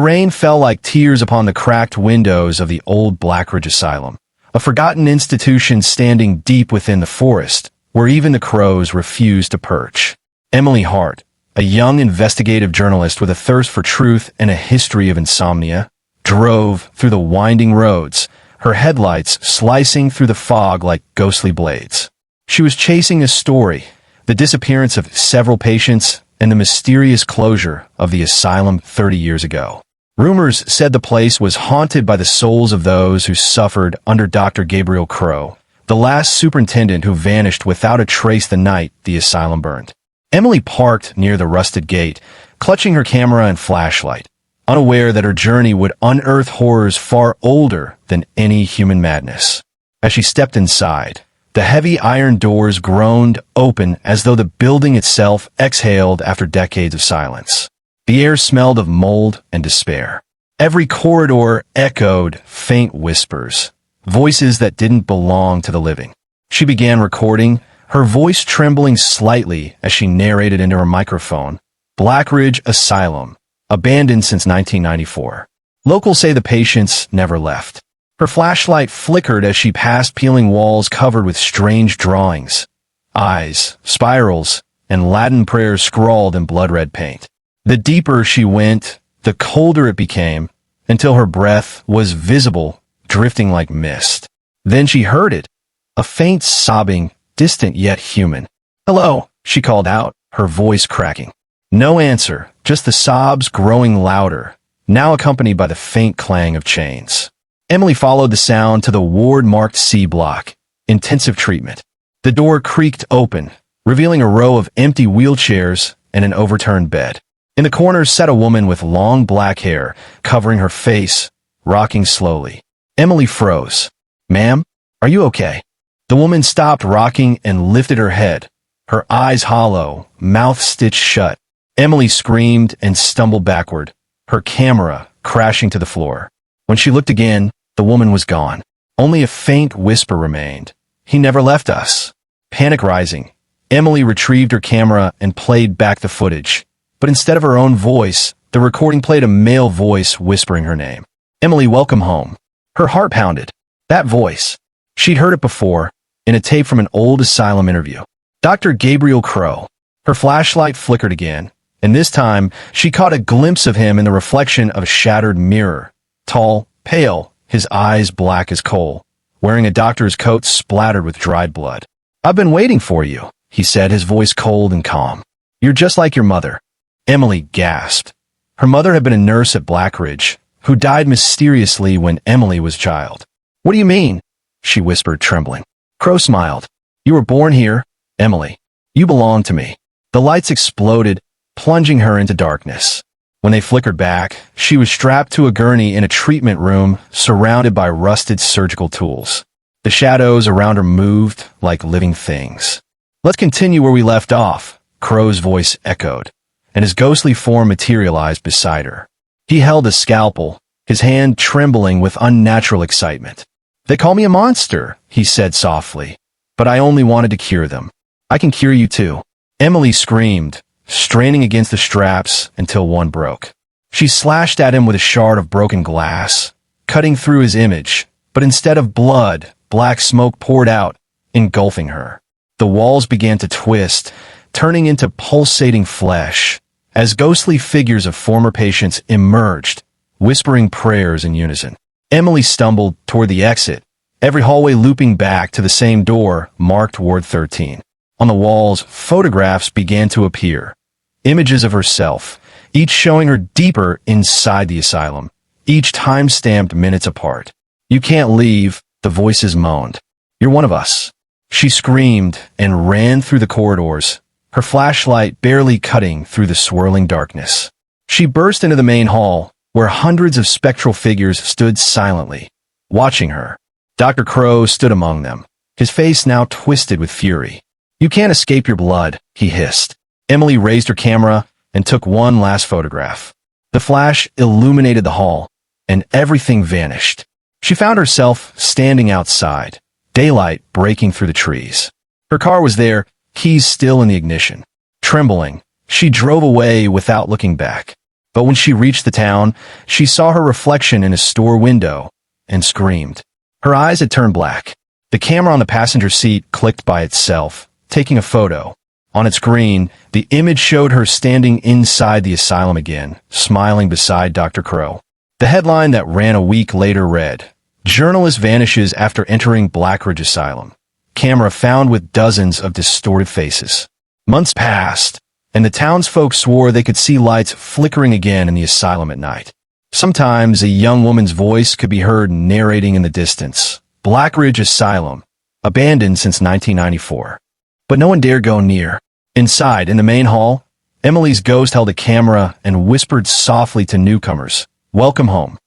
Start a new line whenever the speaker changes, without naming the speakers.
rain fell like tears upon the cracked windows of the old Blackridge Asylum, a forgotten institution standing deep within the forest, where even the crows refused to perch. Emily Hart, a young investigative journalist with a thirst for truth and a history of insomnia, drove through the winding roads, her headlights slicing through the fog like ghostly blades. She was chasing a story, the disappearance of several patients and the mysterious closure of the asylum 30 years ago. Rumors said the place was haunted by the souls of those who suffered under Dr. Gabriel Crow, the last superintendent who vanished without a trace the night the asylum burned. Emily parked near the rusted gate, clutching her camera and flashlight, unaware that her journey would unearth horrors far older than any human madness. As she stepped inside, the heavy iron doors groaned open as though the building itself exhaled after decades of silence. The air smelled of mold and despair. Every corridor echoed faint whispers, voices that didn't belong to the living. She began recording, her voice trembling slightly as she narrated into her microphone. Blackridge Asylum, abandoned since 1994. Locals say the patients never left. Her flashlight flickered as she passed peeling walls covered with strange drawings, eyes, spirals, and Latin prayers scrawled in blood-red paint. The deeper she went, the colder it became, until her breath was visible, drifting like mist. Then she heard it, a faint sobbing, distant yet human. "Hello," she called out, her voice cracking. No answer, just the sobs growing louder, now accompanied by the faint clang of chains. Emily followed the sound to the ward-marked C block, intensive treatment. The door creaked open, revealing a row of empty wheelchairs and an overturned bed. In the corner sat a woman with long black hair, covering her face, rocking slowly. Emily froze. "Ma'am, are you okay?" The woman stopped rocking and lifted her head, her eyes hollow, mouth stitched shut. Emily screamed and stumbled backward, her camera crashing to the floor. When she looked again, the woman was gone. Only a faint whisper remained. "He never left us." Panic rising, Emily retrieved her camera and played back the footage. But instead of her own voice, the recording played a male voice whispering her name. "Emily, welcome home." Her heart pounded. That voice. She'd heard it before, in a tape from an old asylum interview. Dr. Gabriel Crow. Her flashlight flickered again, and this time she caught a glimpse of him in the reflection of a shattered mirror. Tall, pale, his eyes black as coal, wearing a doctor's coat splattered with dried blood. "I've been waiting for you," he said, his voice cold and calm. "You're just like your mother." Emily gasped. Her mother had been a nurse at Blackridge, who died mysteriously when Emily was a child. "What do you mean?" she whispered, trembling. Crow smiled. "You were born here, Emily. You belong to me." The lights exploded, plunging her into darkness. When they flickered back, she was strapped to a gurney in a treatment room, surrounded by rusted surgical tools. The shadows around her moved like living things. "Let's continue where we left off," Crow's voice echoed, and his ghostly form materialized beside her. He held a scalpel, his hand trembling with unnatural excitement. "They call me a monster," he said softly, "but I only wanted to cure them. I can cure you too." Emily screamed, straining against the straps until one broke. She slashed at him with a shard of broken glass, cutting through his image, but instead of blood, black smoke poured out, engulfing her. The walls began to twist, turning into pulsating flesh, as ghostly figures of former patients emerged, whispering prayers in unison. Emily stumbled toward the exit, every hallway looping back to the same door marked Ward 13. On the walls, photographs began to appear, images of herself, each showing her deeper inside the asylum, each time-stamped minutes apart. "You can't leave," the voices moaned. "You're one of us." She screamed and ran through the corridors, her flashlight barely cutting through the swirling darkness. She burst into the main hall, where hundreds of spectral figures stood silently, watching her. Dr. Crow stood among them, his face now twisted with fury. "You can't escape your blood," he hissed. Emily raised her camera and took one last photograph. The flash illuminated the hall, and everything vanished. She found herself standing outside, daylight breaking through the trees. Her car was there, keys still in the ignition. Trembling, she drove away without looking back. But when she reached the town, she saw her reflection in a store window and screamed. Her eyes had turned black. The camera on the passenger seat clicked by itself, taking a photo. On its screen, the image showed her standing inside the asylum again, smiling beside Dr. Crow. The headline that ran a week later read, "Journalist vanishes after entering Blackridge Asylum. Camera found with dozens of distorted faces." Months passed, and the townsfolk swore they could see lights flickering again in the asylum at night. Sometimes a young woman's voice could be heard narrating in the distance. Blackridge Asylum, abandoned since 1994. But no one dared go near. Inside, in the main hall, Emily's ghost held a camera and whispered softly to newcomers, "Welcome home."